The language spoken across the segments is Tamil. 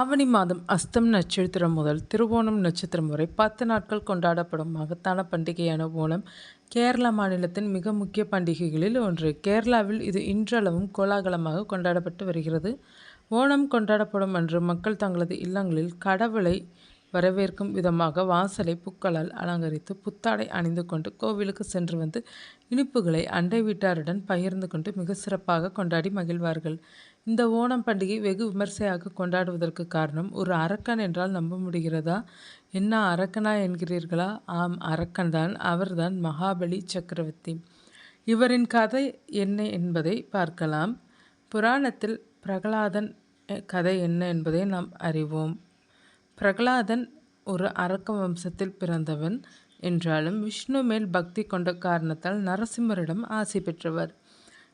ஆவணி மாதம் அஸ்தம் நட்சத்திரம் முதல் திருவோணம் நட்சத்திரம் வரை 10 நாட்கள் கொண்டாடப்படும் மகத்தான பண்டிகையான ஓணம் கேரளா மாநிலத்தின் மிக முக்கிய பண்டிகைகளில் ஒன்று. கேரளாவில் இது இன்றளவும் கோலாகலமாக கொண்டாடப்பட்டு வருகிறது. ஓணம் கொண்டாடப்படும் அன்று மக்கள் தங்களது இல்லங்களில் கடவுளை வரவேற்கும் விதமாக வாசலை பூக்களால் அலங்கரித்து புத்தாடை அணிந்து கொண்டு கோவிலுக்கு சென்று வந்து இனிப்புகளை அண்டை வீட்டாருடன் பகிர்ந்து கொண்டு மிக சிறப்பாக கொண்டாடி மகிழ்வார்கள். இந்த ஓணம் பண்டிகை வெகு விமர்சையாக கொண்டாடுவதற்கு காரணம் ஒரு அரக்கன் என்றால் நம்ப முடிகிறதா? என்ன அரக்கனா என்கிறீர்களா? ஆம், அரக்கன்தான். அவர்தான் மகாபலி சக்கரவர்த்தி. இவரின் கதை என்ன என்பதை பார்க்கலாம். புராணத்தில் பிரகலாதன் கதை என்ன என்பதை நாம் அறிவோம். பிரகலாதன் ஒரு அரக்க வம்சத்தில் பிறந்தவன் என்றாலும் விஷ்ணு மேல் பக்தி கொண்ட காரணத்தால் நரசிம்மரிடம் ஆசை பெற்றவர்.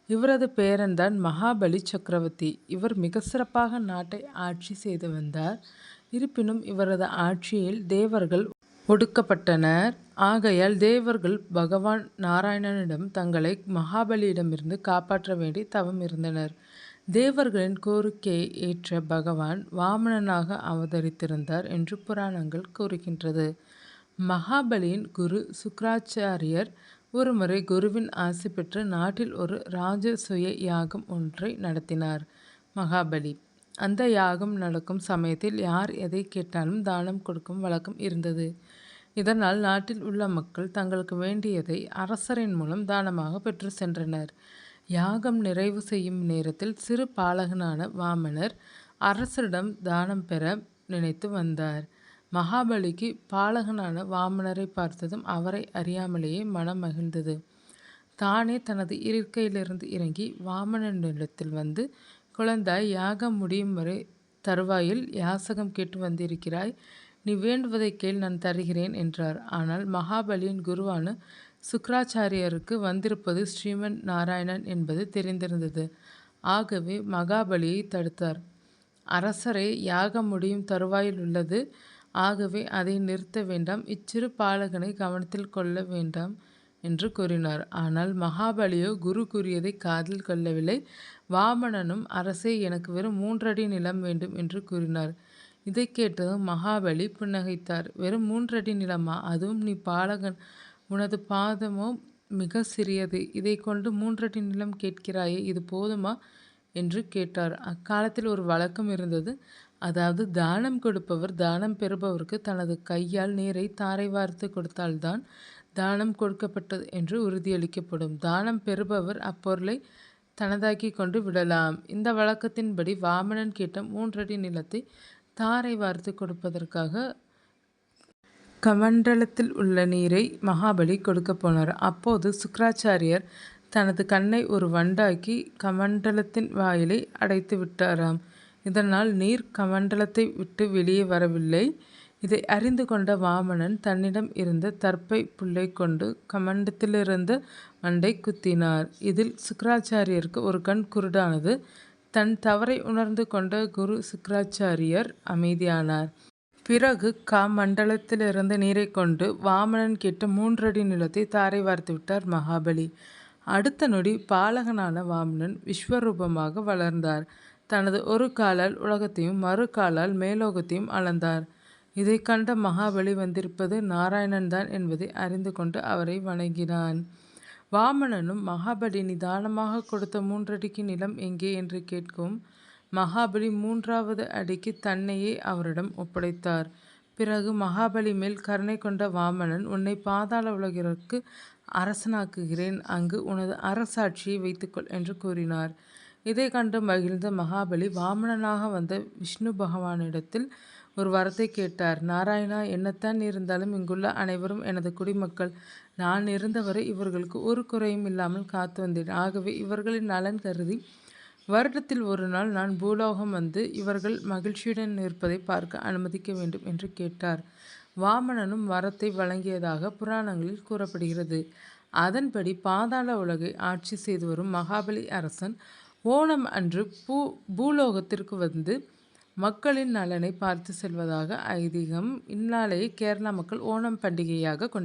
இவரது பேரன்தான் மகாபலி சக்கரவர்த்தி. இவர் மிக சிறப்பாக நாட்டை ஆட்சி செய்து வந்தார். இருப்பினும் இவரது ஆட்சியில் தேவர்கள் ஒடுக்கப்பட்டனர். ஆகையால் தேவர்கள் பகவான் நாராயணனிடம் தங்களை மகாபலியிடமிருந்து காப்பாற்ற வேண்டி தவம் இருந்தனர். தேவர்களின் கோரிக்கையை ஏற்ற பகவான் வாமனனாக அவதரித்திருந்தார் என்று புராணங்கள் கூறுகின்றது. மகாபலியின் குரு சுக்ராச்சாரியர் ஒருமுறை குருவின் ஆசி பெற்று நாட்டில் ஒரு ராஜசூய யாகம் ஒன்றை நடத்தினார். மகாபலி அந்த யாகம் நடக்கும் சமயத்தில் யார் எதை கேட்டாலும் தானம் கொடுக்கும் வழக்கம் இருந்தது. இதனால் நாட்டில் உள்ள மக்கள் தங்களுக்கு வேண்டியதை அரசரின் மூலம் தானமாக பெற்று சென்றனர். யாகம் நிறைவு செய்யும் நேரத்தில் சிறு பாலகனான வாமனர் அரசரிடம் தானம் பெற நினைத்து வந்தார். மகாபலிக்கு பாலகனான வாமனரை பார்த்ததும் அவரை அறியாமலேயே மனம் மகிழ்ந்தது. தானே தனது இருக்கையிலிருந்து இறங்கி வாமனனிடத்தில் வந்து, குழந்தாய், யாகம் முடியும் வரை தருவாயில் யாசகம் கேட்டு வந்திருக்கிறாய். நீ வேண்டுவதை கேள், நான் தருகிறேன் என்றார். ஆனால் மகாபலியின் குருவான சுக்ராச்சாரியருக்கு வந்திருப்பது ஸ்ரீமன் நாராயணன் என்பது தெரிந்திருந்தது. ஆகவே மகாபலியை தடுத்தார். அரசரே, யாகம் முடியும் தருவாயில் உள்ளது. ஆகவே அதை நிறுத்த வேண்டாம். இச்சிறு பாலகனை கவனத்தில் கொள்ள வேண்டாம் என்று கூறினார். ஆனால் மகாபலியோ குரு கூறியதை காதில் கொள்ளவில்லை. வாமனனும், அரசே, எனக்கு வெறும் 3 அடி நிலம் வேண்டும் என்று கூறினார். இதை கேட்டதும் மகாபலி புன்னகைத்தார். வெறும் 3 அடி நிலமா? அதுவும் நீ பாலகன். உனது பாதமோ மிக சிறியது. இதை கொண்டு 3 அடி நிலம் கேட்கிறாயே, இது போதுமா என்று கேட்டார். அக்காலத்தில் ஒரு வழக்கம் இருந்தது. அதாவது தானம் கொடுப்பவர் தானம் பெறுபவருக்கு தனது கையால் நீரை தாரை வார்த்து கொடுத்தால்தான் தானம் கொடுக்கப்பட்டது என்று உறுதியளிக்கப்படும். தானம் பெறுபவர் அப்பொருளை தனதாக்கி கொண்டு விடலாம். இந்த வழக்கத்தின்படி வாமனன் கேட்ட 3 அடி நிலத்தை தாரை வார்த்து கொடுப்பதற்காக கமண்டலத்தில் உள்ள நீரை மகாபலி கொடுக்க போனார். அப்போது சுக்ராச்சாரியர் தனது கண்ணை ஒரு வண்டாக்கி கமண்டலத்தின் வாயிலை அடைத்து விட்டாராம். இதனால் நீர் கமண்டலத்தை விட்டு வெளியே வரவில்லை. இதை அறிந்து கொண்ட வாமனன் தன்னிடம் இருந்த தர்ப்பை புல்லை கொண்டு கமண்டத்திலிருந்த வண்டை குத்தினார். இதில் சுக்ராச்சாரியருக்கு ஒரு கண் குருடானது. தன் தவறை உணர்ந்து கொண்ட குரு சுக்ராச்சாரியர் அமைதியானார். பிறகு கமண்டலத்திலிருந்து நீரை கொண்டு வாமனன் கேட்ட 3 அடி நிலத்தை தாரை வார்த்து விட்டார் மகாபலி. அடுத்த நொடி பாலகனான வாமனன் விஸ்வரூபமாக வளர்ந்தார். தனது ஒரு காலால் உலகத்தையும் மறு காலால் மேலோகத்தையும் அளந்தார். இதை கண்ட மகாபலி வந்திருப்பது நாராயணன் தான் என்பதை அறிந்து கொண்டு அவரை வணங்கினான். வாமனனும், மகாபலி, நீ தானமாக கொடுத்த 3 அடிக்கு நிலம் எங்கே என்று கேட்கவும் மகாபலி 3வது அடிக்கு தன்னையே அவரிடம் ஒப்படைத்தார். பிறகு மகாபலி மேல் கருணை கொண்ட வாமனன், உன்னை பாதாள உலகிற்கு அரசனாக்குகிறேன். அங்கு உனது அரசாட்சியை வைத்துக்கொள் என்று கூறினார். இதை கண்டு மகிழ்ந்த மகாபலி வாமனனாக வந்த விஷ்ணு பகவானிடத்தில் ஒரு வரத்தை கேட்டார். நாராயணா, என்னத்தான் இருந்தாலும் இங்குள்ள அனைவரும் எனது குடிமக்கள். நான் இருந்தவரை இவர்களுக்கு ஒரு குறையும் இல்லாமல் காத்து வந்தேன். ஆகவே இவர்களின் நலன் கருதி வருடத்தில் ஒரு நாள் நான் பூலோகம் வந்து இவர்கள் மகிழ்ச்சியுடன் இருப்பதை பார்க்க அனுமதிக்க வேண்டும் என்று கேட்டார். வாமனனும் வரத்தை வழங்கியதாக புராணங்களில் கூறப்படுகிறது. அதன்படி பாதாள உலகை ஆட்சி செய்து வரும் மகாபலி அரசன் ஓணம் அன்று பூலோகத்திற்கு வந்து மக்களின் நலனை பார்த்து செல்வதாக ஐதீகம். இந்நாளையே கேரளா மக்கள் ஓணம் பண்டிகையாக கொண்டாடுகிறார்கள்.